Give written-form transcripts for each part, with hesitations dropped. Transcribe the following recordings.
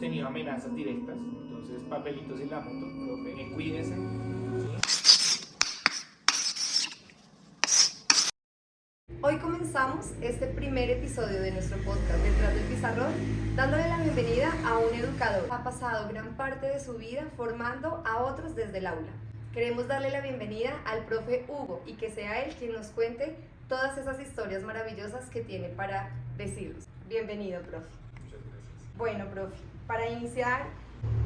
tenido amenazas directas, entonces papelitos en la moto, profe, cuídese. Hoy comenzamos este primer episodio de nuestro podcast Detrás del Pizarrón, dándole la bienvenida a un educador. Ha pasado gran parte de su vida formando a otros desde el aula. Queremos darle la bienvenida al profe Hugo y que sea él quien nos cuente todas esas historias maravillosas que tiene para decirnos. Bienvenido, profe. Muchas gracias. Bueno, profe, para iniciar,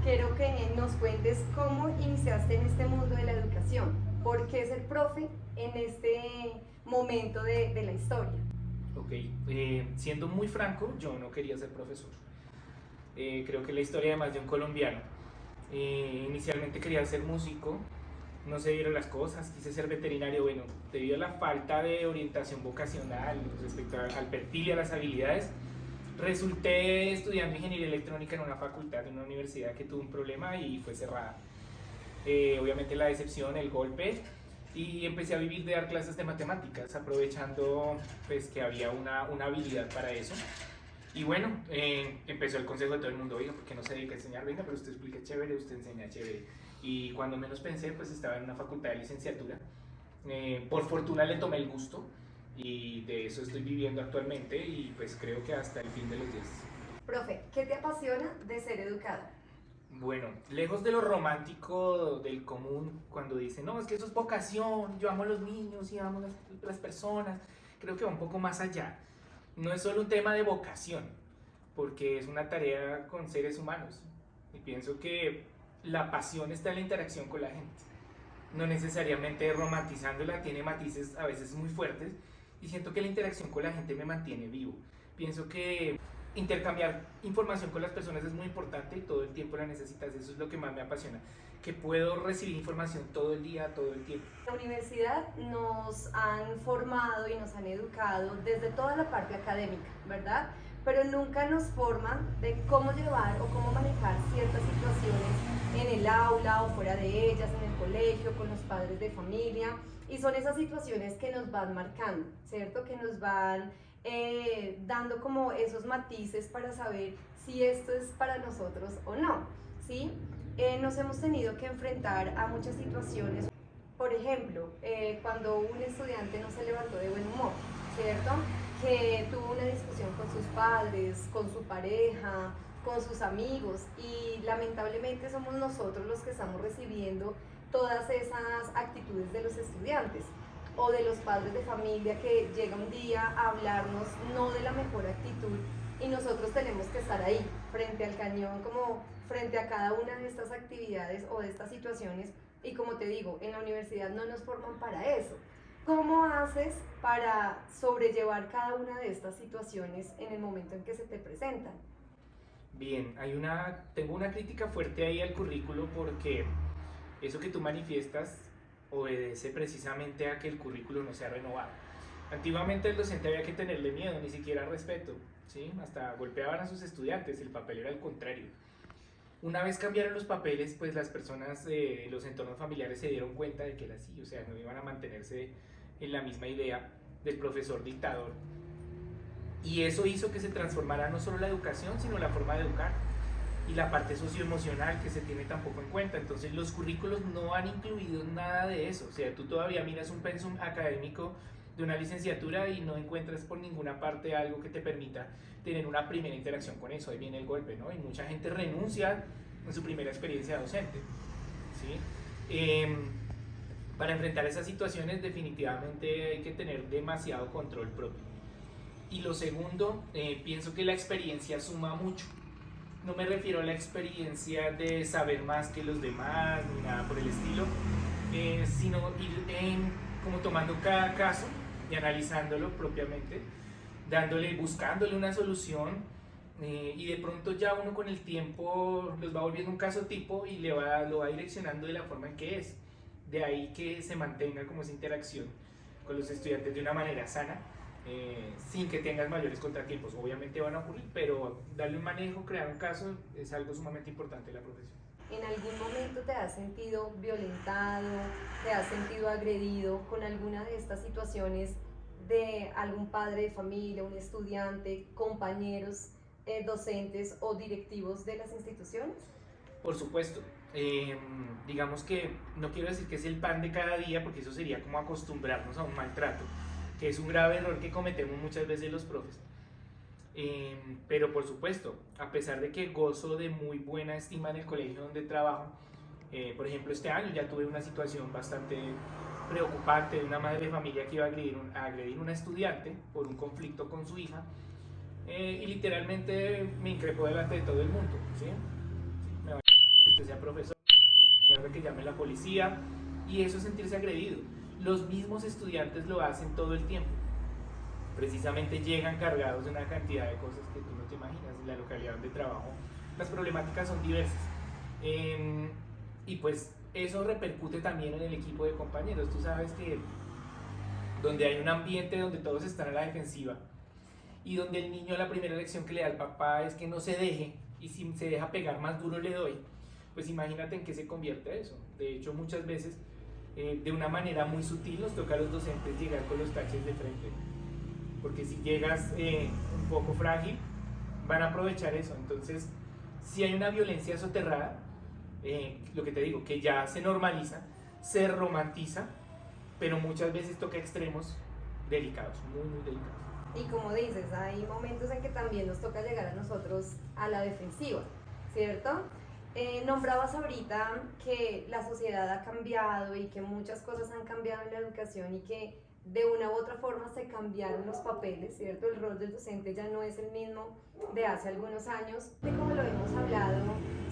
quiero que nos cuentes cómo iniciaste en este mundo de la educación. ¿Por qué ser profe en este momento de la historia? Ok, siendo muy franco, yo no quería ser profesor. Creo que la historia de más de un colombiano. Inicialmente quería ser músico, no se dieron las cosas, quise ser veterinario, bueno, debido a la falta de orientación vocacional respecto al perfil y a las habilidades, resulté estudiando ingeniería electrónica en una facultad, en una universidad que tuvo un problema y fue cerrada. Obviamente la decepción, el golpe, y empecé a vivir de dar clases de matemáticas, aprovechando pues que había una habilidad para eso. Y bueno, empezó el consejo de todo el mundo: oiga, ¿por qué no se dedica a enseñar? Venga, pero usted explica chévere, usted enseña chévere. Y cuando menos pensé, pues estaba en una facultad de licenciatura. Por fortuna le tomé el gusto y de eso estoy viviendo actualmente y pues creo que hasta el fin de los días. Profe, ¿qué te apasiona de ser educador? Bueno, lejos de lo romántico del común, cuando dicen, no, es que eso es vocación, yo amo a los niños y amo a las personas, creo que va un poco más allá. No es solo un tema de vocación, porque es una tarea con seres humanos. Y pienso que la pasión está en la interacción con la gente. No necesariamente romantizándola, tiene matices a veces muy fuertes, y siento que la interacción con la gente me mantiene vivo. Pienso que intercambiar información con las personas es muy importante y todo el tiempo la necesitas. Eso es lo que más me apasiona, que puedo recibir información todo el día, todo el tiempo. En la universidad nos han formado y nos han educado desde toda la parte académica, ¿verdad? Pero nunca nos forman de cómo llevar o cómo manejar ciertas situaciones en el aula o fuera de ellas, en el colegio, con los padres de familia. Y son esas situaciones que nos van marcando, ¿cierto? Que nos van dando como esos matices para saber si esto es para nosotros o no, ¿sí? Nos hemos tenido que enfrentar a muchas situaciones. Por ejemplo, cuando un estudiante no se levantó de buen humor, ¿cierto? Que tuvo una discusión con sus padres, con su pareja, con sus amigos, y lamentablemente somos nosotros los que estamos recibiendo todas esas actitudes de los estudiantes o de los padres de familia, que llega un día a hablarnos no de la mejor actitud y nosotros tenemos que estar ahí frente al cañón, como frente a cada una de estas actividades o de estas situaciones. Y como te digo, en la universidad no nos forman para eso. ¿Cómo haces para sobrellevar cada una de estas situaciones en el momento en que se te presentan? Bien, tengo una crítica fuerte ahí al currículo, porque eso que tú manifiestas obedece precisamente a que el currículo no se ha renovado. Antiguamente el docente había que tenerle miedo, ni siquiera respeto, ¿sí? Hasta golpeaban a sus estudiantes, el papel era al contrario. Una vez cambiaron los papeles, pues las personas de los entornos familiares se dieron cuenta de que era así, o sea, no iban a mantenerse en la misma idea del profesor dictador. Y eso hizo que se transformara no solo la educación, sino la forma de educar y la parte socioemocional, que se tiene tan poco en cuenta. Entonces los currículos no han incluido nada de eso. O sea, tú todavía miras un pensum académico de una licenciatura y no encuentras por ninguna parte algo que te permita tener una primera interacción con eso. Ahí viene el golpe, ¿no? Y mucha gente renuncia en su primera experiencia docente, ¿sí? Para enfrentar esas situaciones definitivamente hay que tener demasiado control propio. Y lo segundo, pienso que la experiencia suma mucho. No me refiero a la experiencia de saber más que los demás ni nada por el estilo, sino ir como tomando cada caso y analizándolo propiamente, buscándole una solución, y de pronto ya uno con el tiempo los va volviendo un caso tipo y lo va direccionando de la forma en que es. De ahí que se mantenga como esa interacción con los estudiantes de una manera sana, sin que tengas mayores contratiempos. Obviamente van a ocurrir, pero darle un manejo, crear un caso, es algo sumamente importante en la profesión. ¿En algún momento te has sentido violentado, te has sentido agredido con alguna de estas situaciones de algún padre de familia, un estudiante, compañeros docentes o directivos de las instituciones? Por supuesto. Digamos que no quiero decir que es el pan de cada día, porque eso sería como acostumbrarnos a un maltrato, que es un grave error que cometemos muchas veces los profes. Pero por supuesto, a pesar de que gozo de muy buena estima en el colegio donde trabajo, por ejemplo este año ya tuve una situación bastante preocupante de una madre de familia que iba a agredir una estudiante por un conflicto con su hija, y literalmente me increpó delante de todo el mundo, ¿sí? Me va a que usted sea profesor, que llame la policía, y eso es sentirse agredido. Los mismos estudiantes lo hacen todo el tiempo. Precisamente llegan cargados de una cantidad de cosas que tú no te imaginas. En la localidad donde trabajo las problemáticas son diversas, y pues eso repercute también en el equipo de compañeros. Tú sabes que donde hay un ambiente donde todos están a la defensiva y donde el niño la primera lección que le da al papá es que no se deje, y si se deja pegar más duro le doy, pues imagínate en qué se convierte eso. De hecho muchas veces de una manera muy sutil nos toca a los docentes llegar con los taches de frente, porque si llegas un poco frágil van a aprovechar eso. Entonces si hay una violencia soterrada, lo que te digo, que ya se normaliza, se romantiza, pero muchas veces toca extremos delicados, muy muy delicados. Y como dices, hay momentos en que también nos toca llegar a nosotros a la defensiva, ¿cierto? Nombrabas ahorita que la sociedad ha cambiado y que muchas cosas han cambiado en la educación y que de una u otra forma se cambiaron los papeles, ¿cierto? El rol del docente ya no es el mismo de hace algunos años. Y como lo hemos hablado,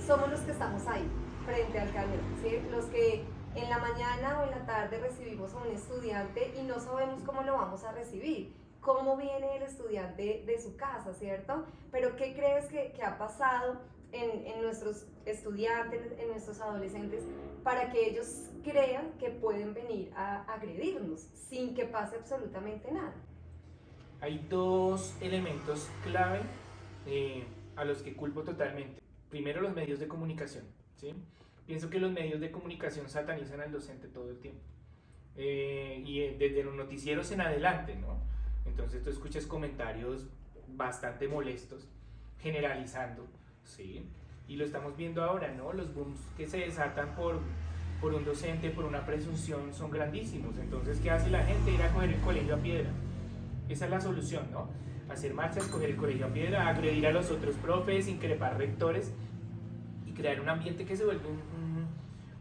somos los que estamos ahí, frente al cañón, ¿sí? Los que en la mañana o en la tarde recibimos a un estudiante y no sabemos cómo lo vamos a recibir, cómo viene el estudiante de su casa, ¿cierto? Pero ¿qué crees que ha pasado en nuestros estudiantes, en nuestros adolescentes, para que ellos crean que pueden venir a agredirnos sin que pase absolutamente nada? Hay dos elementos clave a los que culpo totalmente. Primero, los medios de comunicación, ¿sí? Pienso que los medios de comunicación satanizan al docente todo el tiempo, y desde los noticieros en adelante, ¿no? Entonces tú escuchas comentarios bastante molestos, generalizando, ¿sí? Y lo estamos viendo ahora, ¿no? Los booms que se desatan por un docente, por una presunción, son grandísimos. Entonces, ¿qué hace la gente? Ir a coger el colegio a piedra. Esa es la solución, ¿no? Hacer marchas, coger el colegio a piedra, agredir a los otros profes, increpar rectores y crear un ambiente que se vuelve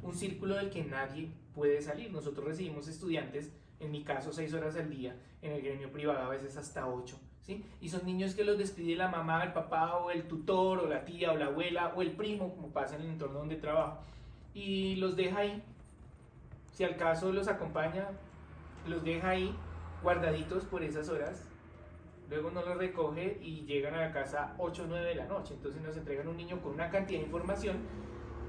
un círculo del que nadie puede salir. Nosotros recibimos estudiantes, en mi caso 6 horas al día, en el gremio privado a veces hasta 8, ¿sí? Y son niños que los despide la mamá, el papá o el tutor o la tía o la abuela o el primo, como pasa en el entorno donde trabajo, y los deja ahí. Si al caso los acompaña, los deja ahí guardaditos por esas horas, luego no los recoge y llegan a la casa 8 o 9 de la noche. Entonces nos entregan un niño con una cantidad de información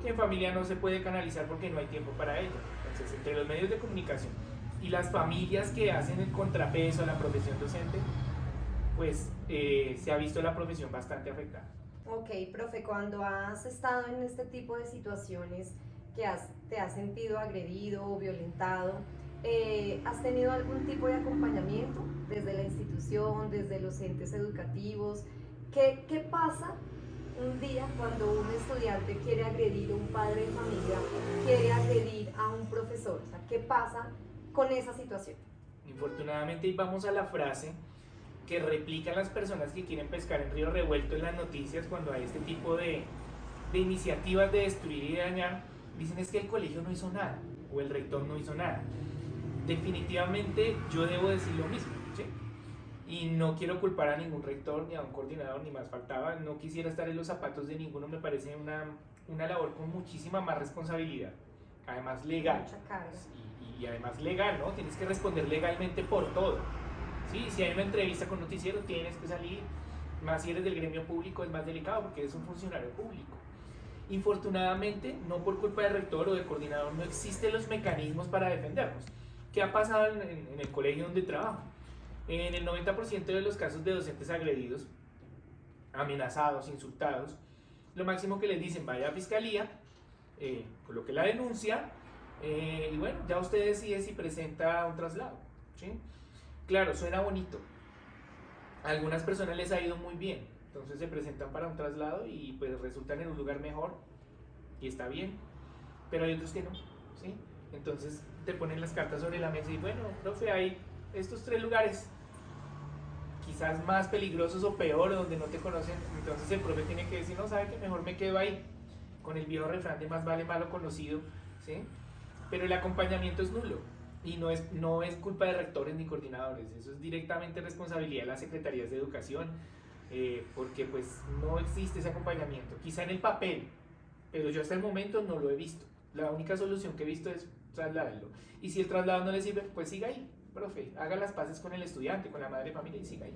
que en familia no se puede canalizar porque no hay tiempo para ello. Entonces, entre los medios de comunicación y las familias que hacen el contrapeso a la profesión docente, pues se ha visto la profesión bastante afectada. Ok, profe, cuando has estado en este tipo de situaciones que te has sentido agredido o violentado, ¿has tenido algún tipo de acompañamiento desde la institución, desde los entes educativos? ¿Qué pasa un día cuando un estudiante quiere agredir a un padre de familia, quiere agredir a un profesor? O sea, ¿qué pasa con esa situación? Infortunadamente, y vamos a la frase que replican las personas que quieren pescar en río revuelto en las noticias cuando hay este tipo de iniciativas de destruir y dañar. Dicen es que el colegio no hizo nada o el rector no hizo nada. Definitivamente yo debo decir lo mismo, ¿sí? Y no quiero culpar a ningún rector ni a un coordinador, ni más faltaba. No quisiera estar en los zapatos de ninguno. Me parece una labor con muchísima más responsabilidad, además legal. Mucha carga. Y además legal, ¿no? Tienes que responder legalmente por todo, ¿sí? Si hay una entrevista con noticiero tienes que salir, más si eres del gremio público es más delicado porque eres un funcionario público. Infortunadamente, no por culpa del rector o del coordinador, no existen los mecanismos para defendernos. ¿Qué ha pasado en el colegio donde trabajo? En el 90% de los casos de docentes agredidos, amenazados, insultados, lo máximo que les dicen, vaya a fiscalía, coloque la denuncia, y bueno, ya usted decide si presenta un traslado, ¿sí? Claro, suena bonito. A algunas personas les ha ido muy bien, Entonces se presentan para un traslado y pues resultan en un lugar mejor y está bien, pero hay otros que no, ¿sí? Entonces te ponen las cartas sobre la mesa y bueno, profe, hay estos 3 lugares, quizás más peligrosos o peor, donde no te conocen. Entonces el profe tiene que decir, no, sabe que mejor me quedo ahí, con el viejo refrán de más vale malo conocido, ¿sí? Pero el acompañamiento es nulo y no es culpa de rectores ni coordinadores, eso es directamente responsabilidad de las secretarías de educación, porque pues no existe ese acompañamiento, quizá en el papel, pero yo hasta el momento no lo he visto. La única solución que he visto es trasladarlo, y si el traslado no le sirve, pues siga ahí, profe, haga las paces con el estudiante, con la madre de familia y siga ahí.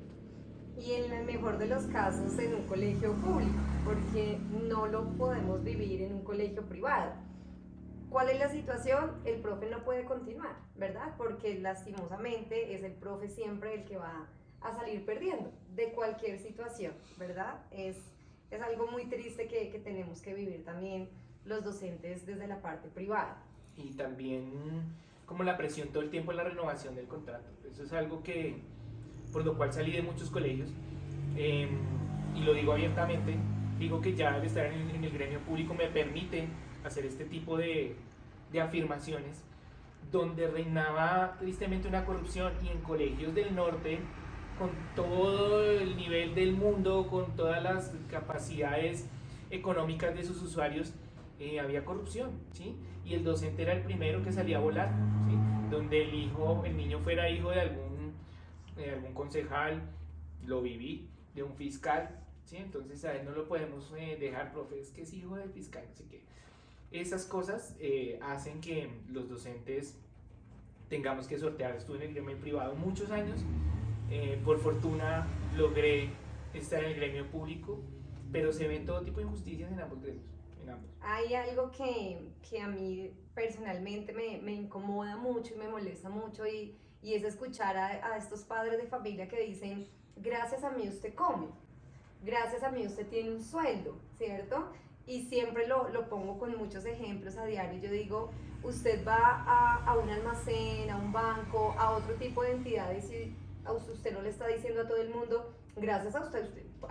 Y en el mejor de los casos en un colegio público, porque no lo podemos vivir en un colegio privado. ¿Cuál es la situación? El profe no puede continuar, ¿verdad? Porque lastimosamente es el profe siempre el que va a salir perdiendo de cualquier situación, ¿verdad? Es algo muy triste que tenemos que vivir también los docentes desde la parte privada. Y también como la presión todo el tiempo en la renovación del contrato. Eso es algo que, por lo cual salí de muchos colegios, y lo digo abiertamente, digo que ya el estar en el gremio público me permite hacer este tipo de afirmaciones, donde reinaba tristemente una corrupción, y en colegios del norte, con todo el nivel del mundo, con todas las capacidades económicas de sus usuarios, había corrupción, ¿sí? Y el docente era el primero que salía a volar, ¿sí? Donde el niño fuera hijo de algún concejal, lo viví, de un fiscal, ¿sí? Entonces a él no lo podemos dejar, profe, es que es hijo del fiscal, así que esas cosas hacen que los docentes tengamos que sortear. Estuve en el gremio privado muchos años, por fortuna logré estar en el gremio público, pero se ven todo tipo de injusticias en ambos gremios. Hay algo que a mí personalmente me incomoda mucho y me molesta mucho, y es escuchar a estos padres de familia que dicen, gracias a mí usted come, gracias a mí usted tiene un sueldo, ¿cierto? Y siempre lo pongo con muchos ejemplos a diario. Yo digo, usted va a un almacén, a un banco, a otro tipo de entidades, y a usted no le está diciendo a todo el mundo, gracias a usted,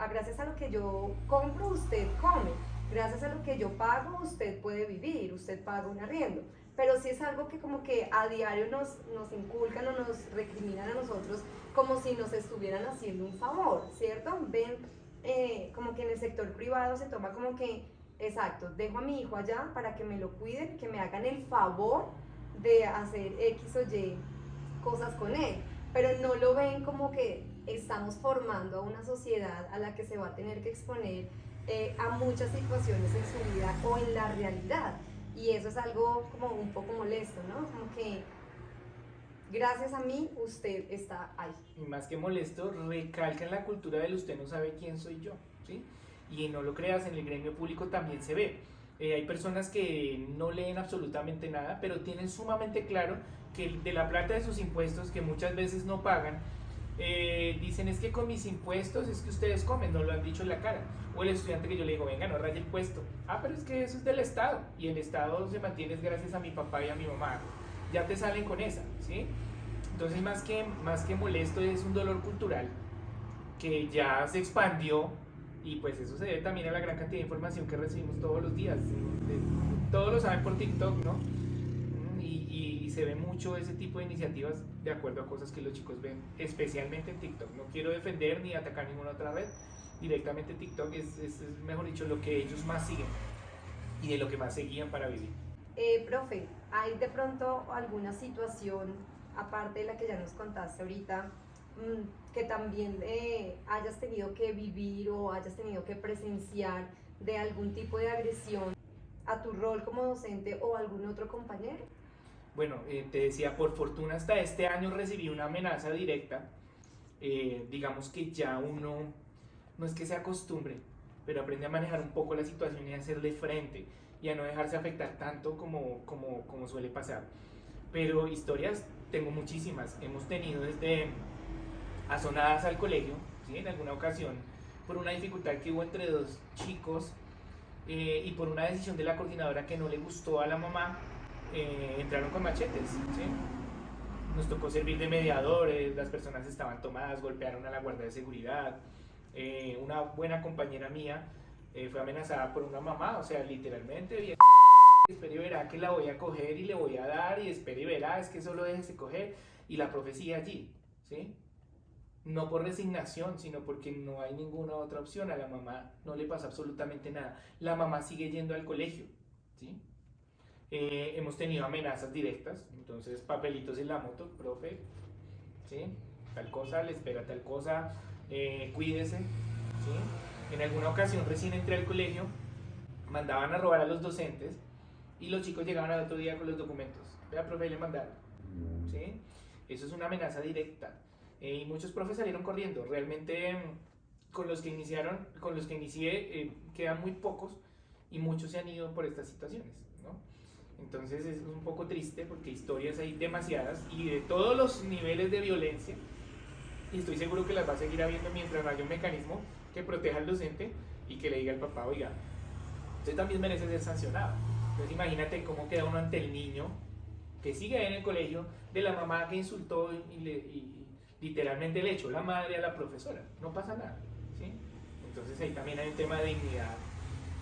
gracias a lo que yo compro, usted come. Gracias a lo que yo pago, usted puede vivir, usted paga un arriendo. Pero sí es algo que como que a diario nos inculcan o nos recriminan a nosotros como si nos estuvieran haciendo un favor, ¿cierto? Ven, como que en el sector privado se toma como que, exacto, dejo a mi hijo allá para que me lo cuiden, que me hagan el favor de hacer X o Y cosas con él. Pero no lo ven como que estamos formando a una sociedad a la que se va a tener que exponer a muchas situaciones en su vida o en la realidad, y eso es algo como un poco molesto, ¿no? Como que gracias a mí usted está ahí. Y más que molesto, recalca en la cultura del usted no sabe quién soy yo, ¿sí? Y no lo creas, en el gremio público también se ve. Hay personas que no leen absolutamente nada, pero tienen sumamente claro que de la plata de sus impuestos, que muchas veces no pagan, dicen, es que con mis impuestos es que ustedes comen, no lo han dicho en la cara. O el estudiante que yo le digo, venga, no raye el puesto. Ah, pero es que eso es del Estado, y el Estado se mantiene gracias a mi papá y a mi mamá. Ya te salen con esa, ¿sí? Entonces más que molesto, es un dolor cultural que ya se expandió, y pues eso se debe también a la gran cantidad de información que recibimos todos los días. Todos lo saben por TikTok, ¿no? Y se ve mucho ese tipo de iniciativas de acuerdo a cosas que los chicos ven, especialmente en TikTok. No quiero defender ni atacar ninguna otra red, directamente TikTok es mejor dicho, lo que ellos más siguen y de lo que más se guían para vivir. Profe, ¿hay de pronto alguna situación, aparte de la que ya nos contaste ahorita, que también hayas tenido que vivir o hayas tenido que presenciar de algún tipo de agresión a tu rol como docente o algún otro compañero? Bueno, te decía, por fortuna hasta este año recibí una amenaza directa. Digamos que ya uno, no es que se acostumbre, pero aprende a manejar un poco la situación y a hacerle frente y a no dejarse afectar tanto como suele pasar. Pero historias tengo muchísimas. Hemos tenido desde azonadas al colegio, ¿sí? En alguna ocasión, por una dificultad que hubo entre 2 chicos, y por una decisión de la coordinadora que no le gustó a la mamá, entraron con machetes, ¿sí? Nos tocó servir de mediadores, las personas estaban tomadas, golpearon a la guardia de seguridad, Una buena compañera mía fue amenazada por una mamá, o sea, literalmente, bien, espere y verá que la voy a coger y le voy a dar, y espere y verá, es que solo déjese coger, y la profecía allí, ¿sí? No por resignación, sino porque no hay ninguna otra opción. A la mamá no le pasa absolutamente nada. La mamá sigue yendo al colegio, ¿sí? Hemos tenido amenazas directas, entonces papelitos en la moto, profe, ¿sí? Tal cosa, le espera tal cosa, cuídese, ¿sí? En alguna ocasión recién entré al colegio, mandaban a robar a los docentes y los chicos llegaban al otro día con los documentos. Vea, profe, le mandaron, ¿sí? Eso es una amenaza directa. Y muchos profes salieron corriendo. Realmente con los que inicié quedan muy pocos y muchos se han ido por estas situaciones, ¿no? Entonces es un poco triste porque historias hay demasiadas y de todos los niveles de violencia, y estoy seguro que las va a seguir habiendo mientras no haya un mecanismo que proteja al docente y que le diga al papá, oiga, usted también merece ser sancionado. Entonces imagínate cómo queda uno ante el niño que sigue en el colegio de la mamá que insultó y literalmente le echó la madre a la profesora. No pasa nada, ¿sí? Entonces ahí también hay un tema de dignidad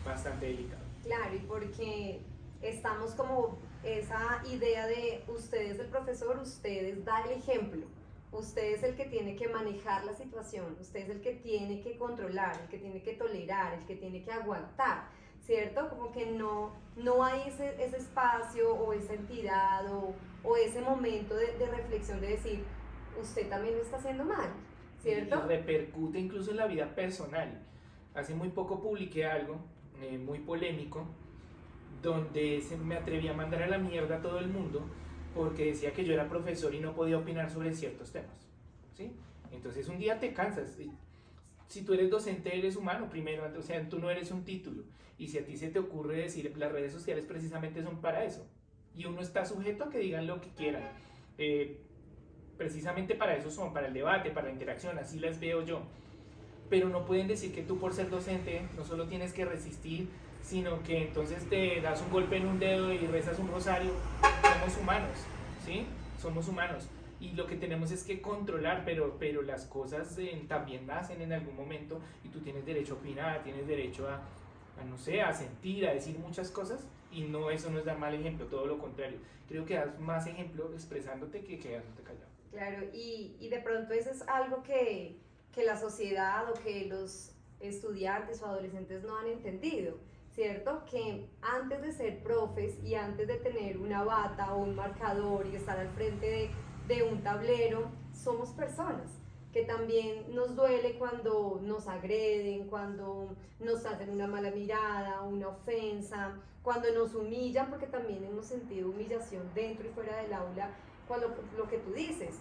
bastante delicado. Claro, y porque estamos como esa idea de usted es el profesor, usted da el ejemplo, usted es el que tiene que manejar la situación, usted es el que tiene que controlar, el que tiene que tolerar, el que tiene que aguantar, ¿cierto? Como que no hay ese espacio o esa entidad o ese momento de reflexión de decir, usted también lo está haciendo mal, ¿cierto? Y repercute incluso en la vida personal. Hace muy poco publiqué algo muy polémico donde me atreví a mandar a la mierda a todo el mundo porque decía que yo era profesor y no podía opinar sobre ciertos temas, ¿sí? Entonces un día te cansas. Si tú eres docente, eres humano primero, o sea, tú no eres un título. Y si a ti se te ocurre decir, las redes sociales precisamente son para eso. Y uno está sujeto a que digan lo que quieran. Precisamente para eso son, para el debate, para la interacción, así las veo yo. Pero no pueden decir que tú por ser docente no solo tienes que resistir, sino que entonces te das un golpe en un dedo y rezas un rosario. Somos humanos, ¿sí? Somos humanos. Y lo que tenemos es que controlar, pero las cosas también nacen en algún momento y tú tienes derecho a opinar, tienes derecho a no sé, a sentir, a decir muchas cosas, y no, eso no es dar mal ejemplo, todo lo contrario. Creo que das más ejemplo expresándote que quedándote callado. Claro, y de pronto eso es algo que la sociedad o que los estudiantes o adolescentes no han entendido, ¿cierto? Que antes de ser profes y antes de tener una bata o un marcador y estar al frente de un tablero, somos personas, que también nos duele cuando nos agreden, cuando nos hacen una mala mirada, una ofensa, cuando nos humillan, porque también hemos sentido humillación dentro y fuera del aula, cuando lo que tú dices,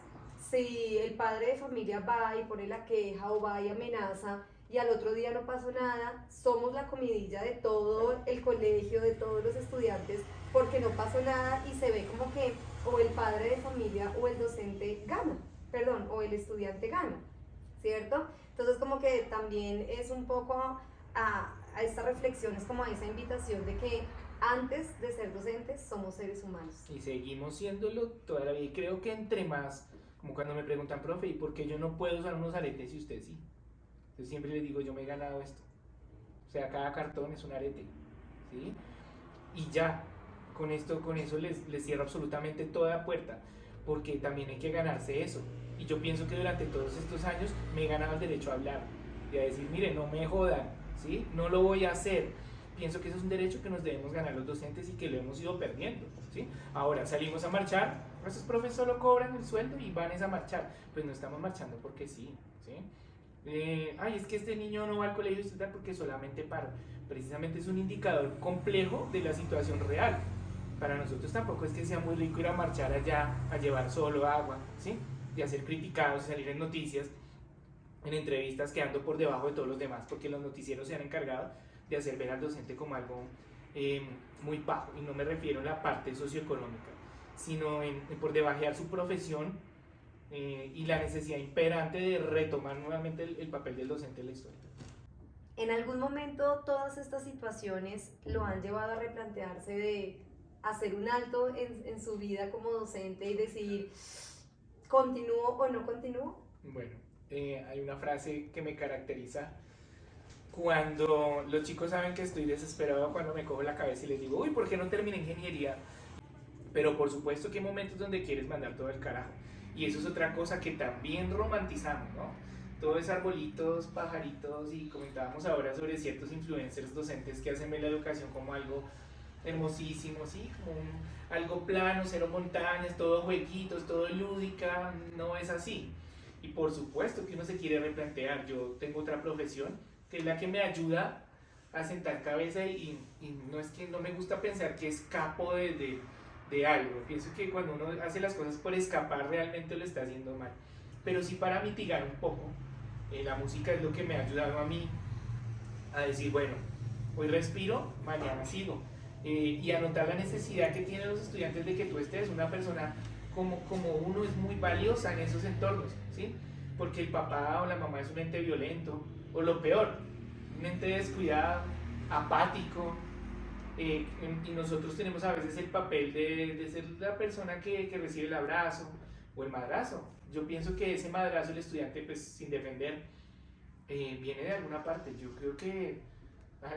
si el padre de familia va y pone la queja o va y amenaza y al otro día no pasó nada, somos la comidilla de todo el colegio, de todos los estudiantes, porque no pasó nada y se ve como que o el padre de familia o el docente gana, perdón, o el estudiante gana, ¿cierto? Entonces como que también es un poco a esta reflexión, es como a esa invitación de que antes de ser docentes somos seres humanos. Y seguimos siéndolo toda la vida. Y creo que entre más, como cuando me preguntan, profe, ¿y por qué yo no puedo usar unos aretes y usted sí? Yo siempre les digo, yo me he ganado esto. O sea, cada cartón es un arete, ¿sí? Y ya, con eso les cierro absolutamente toda puerta, porque también hay que ganarse eso. Y yo pienso que durante todos estos años me he ganado el derecho a hablar y a decir, mire, no me jodan, ¿sí? No lo voy a hacer. Pienso que eso es un derecho que nos debemos ganar los docentes y que lo hemos ido perdiendo, ¿sí? Ahora salimos a marchar, esos profes solo cobran el sueldo y van a marchar. Pues no estamos marchando porque sí, ¿sí? Ay, es que este niño no va al colegio porque solamente para. Precisamente es un indicador complejo de la situación real. Para nosotros tampoco es que sea muy rico ir a marchar allá, a llevar solo agua, ¿sí? Y a ser criticados, salir en noticias, en entrevistas, quedando por debajo de todos los demás, porque los noticieros se han encargado de hacer ver al docente como algo muy bajo. Y no me refiero a la parte socioeconómica, sino por debajear su profesión y la necesidad imperante de retomar nuevamente el papel del docente en la historia. ¿En algún momento todas estas situaciones lo han llevado a replantearse de hacer un alto en su vida como docente y decidir, ¿continúo o no continúo? Bueno, hay una frase que me caracteriza cuando los chicos saben que estoy desesperado, cuando me cojo la cabeza y les digo, uy, ¿por qué no terminé ingeniería? Pero por supuesto que hay momentos donde quieres mandar todo el carajo. Y eso es otra cosa que también romantizamos, ¿no? Todo es arbolitos, pajaritos, y comentábamos ahora sobre ciertos influencers docentes que hacen ver la educación como algo hermosísimo, ¿sí? Como algo plano, cero montañas, todo jueguitos, todo lúdica. No es así. Y por supuesto que uno se quiere replantear. Yo tengo otra profesión que es la que me ayuda a sentar cabeza, y no es que no me gusta pensar que escapo de algo. Pienso que cuando uno hace las cosas por escapar realmente lo está haciendo mal. Pero sí, para mitigar un poco, la música es lo que me ha ayudado a mí a decir, bueno, hoy respiro, mañana sigo. Y anotar la necesidad que tienen los estudiantes de que tú estés una persona como uno es muy valiosa en esos entornos, ¿sí? Porque el papá o la mamá es un ente violento, o lo peor, un ente descuidado, apático, y nosotros tenemos a veces el papel de ser la persona que recibe el abrazo o el madrazo. Yo pienso que ese madrazo el estudiante, pues sin defender, viene de alguna parte. Yo creo que,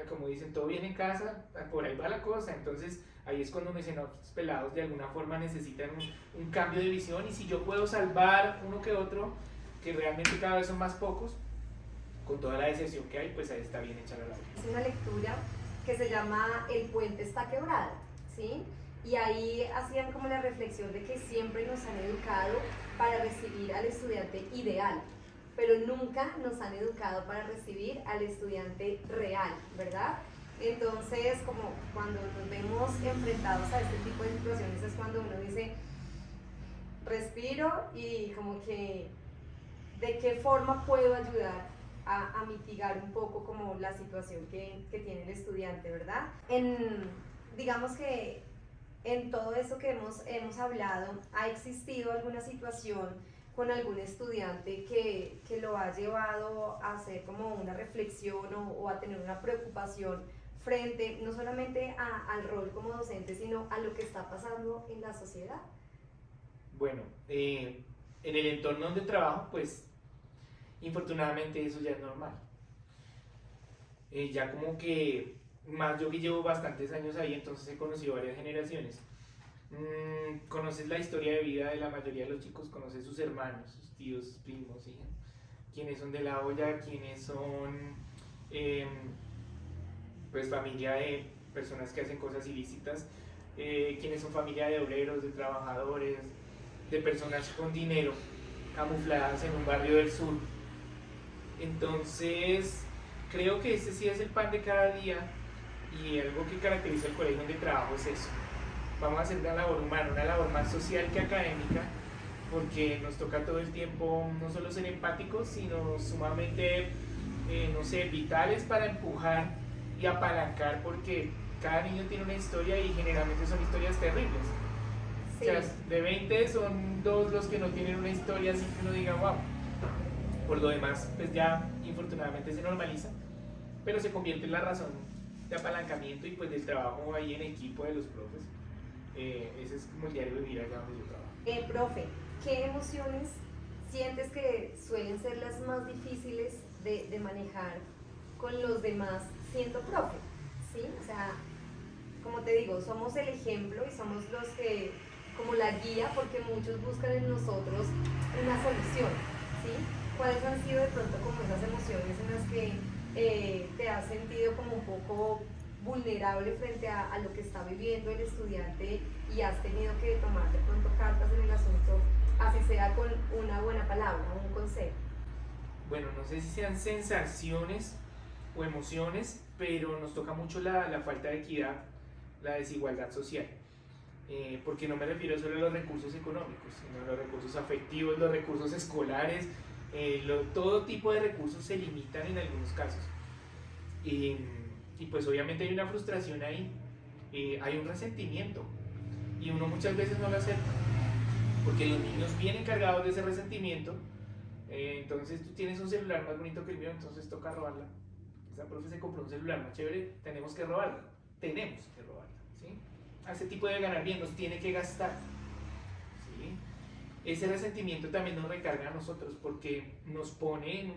como dicen, todo viene en casa, por ahí va la cosa. Entonces ahí es cuando me dicen, no, estos pelados de alguna forma necesitan un cambio de visión, y si yo puedo salvar uno que otro, que realmente cada vez son más pocos, con toda la decepción que hay, pues ahí está bien hecha la labor. Es una lectura que se llama El puente está quebrado, ¿sí? Y ahí hacían como la reflexión de que siempre nos han educado para recibir al estudiante ideal, pero nunca nos han educado para recibir al estudiante real, ¿verdad? Entonces, como cuando nos vemos enfrentados a este tipo de situaciones es cuando uno dice, respiro, y como que, ¿de qué forma puedo ayudar a mitigar un poco como la situación que tiene el estudiante, ¿verdad? Digamos que en todo eso que hemos hablado, ¿ha existido alguna situación con algún estudiante que lo ha llevado a hacer como una reflexión o a tener una preocupación frente no solamente al rol como docente, sino a lo que está pasando en la sociedad? Bueno, en el entorno donde trabajo, pues infortunadamente eso ya es normal. Ya como que, más yo que llevo bastantes años ahí, entonces he conocido varias generaciones. Conoces la historia de vida de la mayoría de los chicos, conoces sus hermanos, sus tíos, sus primos, ¿sí? Quienes son de la olla, quienes son pues familia de personas que hacen cosas ilícitas, quienes son familia de obreros, de trabajadores, de personas con dinero, camufladas en un barrio del sur. Entonces, creo que ese sí es el pan de cada día, y algo que caracteriza el colegio donde trabajo es eso. Vamos a hacer una labor humana, una labor más social que académica, porque nos toca todo el tiempo no solo ser empáticos, sino sumamente, no sé, vitales para empujar y apalancar, porque cada niño tiene una historia y generalmente son historias terribles. Sí. O sea, de 20 son 2 los que no tienen una historia así que uno diga, wow. Por lo demás, pues ya infortunadamente se normaliza, pero se convierte en la razón de apalancamiento y pues del trabajo ahí en equipo de los profes. Ese es como el diario de vivir allá donde yo trabajo. Profe, ¿qué emociones sientes que suelen ser las más difíciles de manejar con los demás siendo profe? ¿Sí? O sea, como te digo, somos el ejemplo y somos los que, como la guía, porque muchos buscan en nosotros una solución, ¿sí? ¿Cuáles han sido de pronto como esas emociones en las que te has sentido como un poco vulnerable frente a lo que está viviendo el estudiante y has tenido que tomar de pronto cartas en el asunto, así sea con una buena palabra, un consejo? Bueno, no sé si sean sensaciones o emociones, pero nos toca mucho la falta de equidad, la desigualdad social. Porque no me refiero solo a los recursos económicos, sino a los recursos afectivos, los recursos escolares, todo tipo de recursos se limitan en algunos casos. Y pues obviamente hay una frustración ahí, hay un resentimiento, y uno muchas veces no lo acepta, porque los niños vienen cargados de ese resentimiento. Entonces tú tienes un celular más bonito que el mío, entonces toca robarla. Esa profe se compró un celular más chévere, tenemos que robarla, ¿sí? A ese tipo de ganar bien nos tiene que gastar, ¿sí? ese resentimiento también nos recarga a nosotros porque nos pone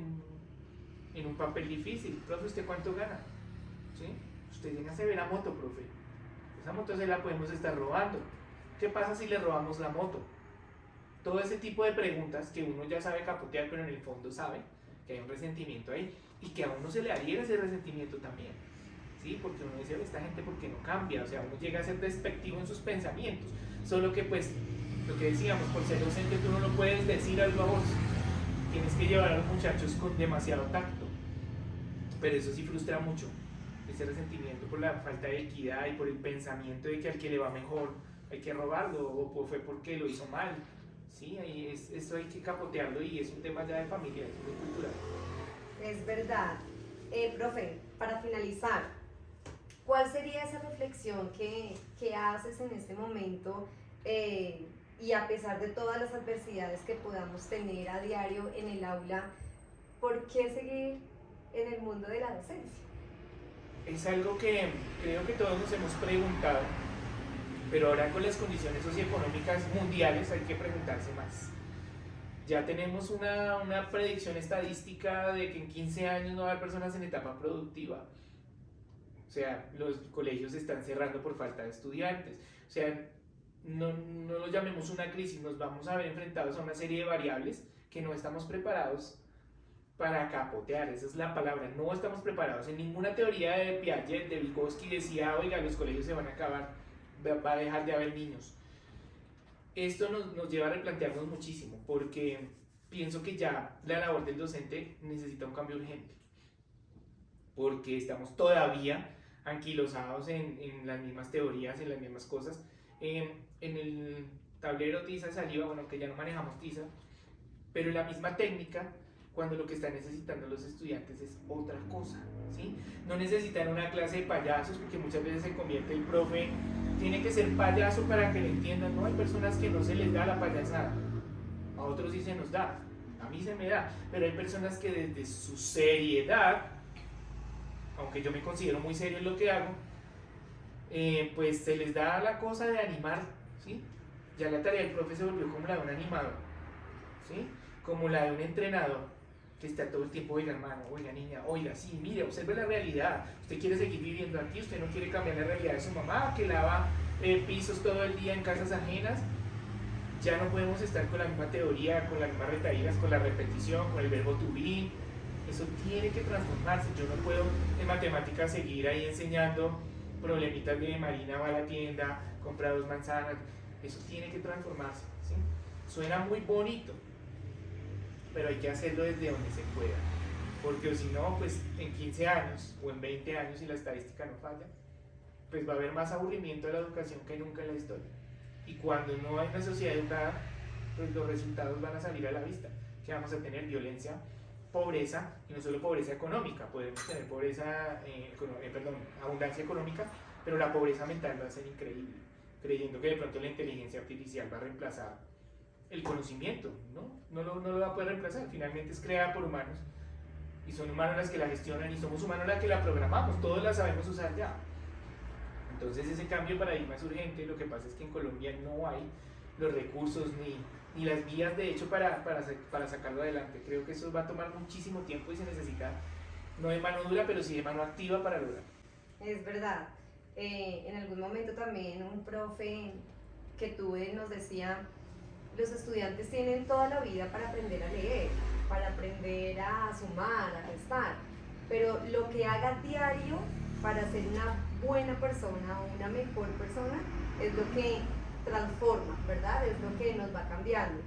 en un papel difícil. Profe, ¿usted cuánto gana? ¿Sí? Usted llega a ver la moto, profe. Esa moto se la podemos estar robando. ¿Qué pasa si le robamos la moto? Todo ese tipo de preguntas que uno ya sabe capotear, pero en el fondo sabe que hay un resentimiento ahí y que a uno se le adhiere ese resentimiento también. ¿Sí? Porque uno dice, esta gente ¿por qué no cambia? O sea, uno llega a ser despectivo en sus pensamientos. Solo que pues, lo que decíamos, por ser docente tú no lo puedes decir algo a voz. Tienes que llevar a los muchachos con demasiado tacto. Pero eso sí frustra mucho, ese resentimiento por la falta de equidad y por el pensamiento de que al que le va mejor hay que robarlo o fue porque lo hizo mal. Sí, eso hay que capotearlo y es un tema ya de familia, es muy cultural. Es verdad. Profe, para finalizar, ¿cuál sería esa reflexión que haces en este momento y a pesar de todas las adversidades que podamos tener a diario en el aula, ¿por qué seguir en el mundo de la docencia? Es algo que creo que todos nos hemos preguntado, pero ahora con las condiciones socioeconómicas mundiales hay que preguntarse más. Ya tenemos una predicción estadística de que en 15 años no va a haber personas en etapa productiva. O sea, los colegios se están cerrando por falta de estudiantes. O sea, no lo llamemos una crisis, nos vamos a ver enfrentados a una serie de variables que no estamos preparados para capotear, esa es la palabra, no estamos preparados. En ninguna teoría de Piaget, de Vygotsky decía, oiga, los colegios se van a acabar, va a dejar de haber niños. Esto nos lleva a replantearnos muchísimo, porque pienso que ya la labor del docente necesita un cambio urgente, porque estamos todavía anquilosados en las mismas teorías, en las mismas cosas. En el tablero tiza, saliva, bueno, que ya no manejamos tiza, pero la misma técnica, cuando lo que están necesitando los estudiantes es otra cosa, ¿sí? No necesitan una clase de payasos, porque muchas veces se convierte el profe, tiene que ser payaso para que le entiendan, ¿no? Hay personas que no se les da la payasada, a otros sí se nos da, a mí se me da, pero hay personas que desde su seriedad, aunque yo me considero muy serio en lo que hago, pues se les da la cosa de animar, ¿sí? Ya la tarea del profe se volvió como la de un animador, ¿sí? Como la de un entrenador que está todo el tiempo, oiga hermano, oiga niña, oiga, sí, mire, observe la realidad, usted quiere seguir viviendo aquí, usted no quiere cambiar la realidad de su mamá, que lava pisos todo el día en casas ajenas. Ya no podemos estar con la misma teoría, con las mismas retaílas, con la repetición, con el verbo to be. Eso tiene que transformarse. Yo no puedo en matemáticas seguir ahí enseñando problemitas de Marina va a la tienda, compra 2 manzanas. Eso tiene que transformarse, ¿sí? Suena muy bonito, pero hay que hacerlo desde donde se pueda, porque si no, pues en 15 años o en 20 años, si la estadística no falla, pues va a haber más aburrimiento de la educación que nunca en la historia. Y cuando no hay una sociedad educada, pues los resultados van a salir a la vista, que vamos a tener violencia, pobreza, y no solo pobreza económica, podemos tener abundancia económica, pero la pobreza mental va a ser increíble, creyendo que de pronto la inteligencia artificial va a reemplazar el conocimiento, no lo va a poder reemplazar, finalmente es creada por humanos, y son humanos las que la gestionan, y somos humanos las que la programamos, todos la sabemos usar ya. Entonces ese cambio de paradigma es urgente. Lo que pasa es que en Colombia no hay los recursos ni las vías de hecho para sacarlo adelante. Creo que eso va a tomar muchísimo tiempo y se necesita no de mano dura, pero sí de mano activa para lograrlo. Es verdad. En algún momento también un profe que tuve nos decía, los estudiantes tienen toda la vida para aprender a leer, para aprender a sumar, a restar, pero lo que haga diario para ser una buena persona o una mejor persona es lo que transforma, ¿verdad? Es lo que nos va cambiando.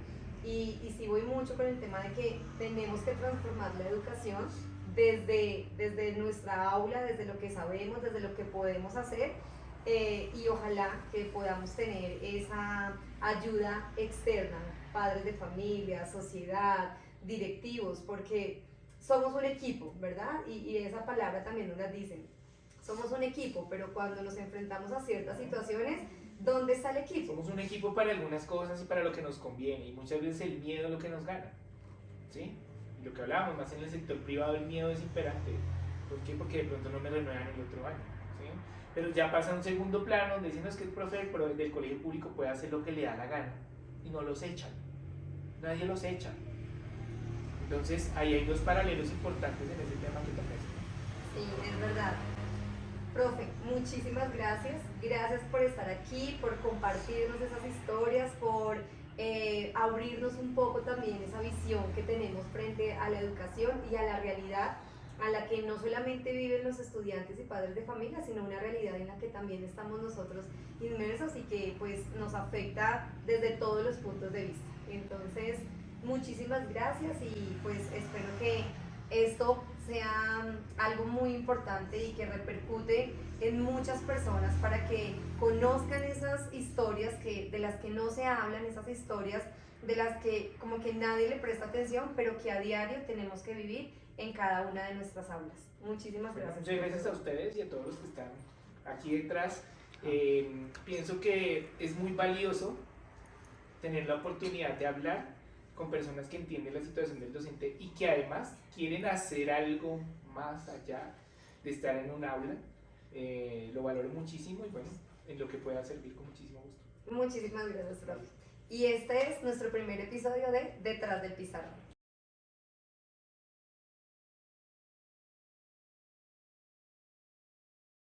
Y sí voy mucho con el tema de que tenemos que transformar la educación desde nuestra aula, desde lo que sabemos, desde lo que podemos hacer, y ojalá que podamos tener esa ayuda externa, padres de familia, sociedad, directivos, porque somos un equipo, ¿verdad? Y esa palabra también nos la dicen. Somos un equipo, pero cuando nos enfrentamos a ciertas situaciones, ¿dónde está el equipo? Somos un equipo para algunas cosas y para lo que nos conviene, y muchas veces el miedo es lo que nos gana, ¿sí? Y lo que hablábamos más en el sector privado, el miedo es imperante. ¿Por qué? Porque de pronto no me renuevan el otro año, ¿sí? Pero ya pasa a un segundo plano donde dicen que el profe del colegio público puede hacer lo que le da la gana y no los echan, nadie los echa. Entonces ahí hay dos paralelos importantes en ese tema que toca. Sí, es verdad. Profe, muchísimas gracias. Gracias por estar aquí, por compartirnos esas historias, por abrirnos un poco también esa visión que tenemos frente a la educación y a la realidad a la que no solamente viven los estudiantes y padres de familia, sino una realidad en la que también estamos nosotros inmersos y que pues nos afecta desde todos los puntos de vista. Entonces, muchísimas gracias y pues espero que esto sea algo muy importante y que repercute en muchas personas para que conozcan esas historias de las que no se hablan, esas historias de las que como que nadie le presta atención, pero que a diario tenemos que vivir en cada una de nuestras aulas. Muchísimas gracias. Muchas gracias a ustedes y a todos los que están aquí detrás. Pienso que es muy valioso tener la oportunidad de hablar con personas que entienden la situación del docente y que además quieren hacer algo más allá de estar en un aula. Lo valoro muchísimo y bueno, en lo que pueda servir con muchísimo gusto. Muchísimas gracias, profe. Y este es nuestro primer episodio de Detrás del Pizarrón.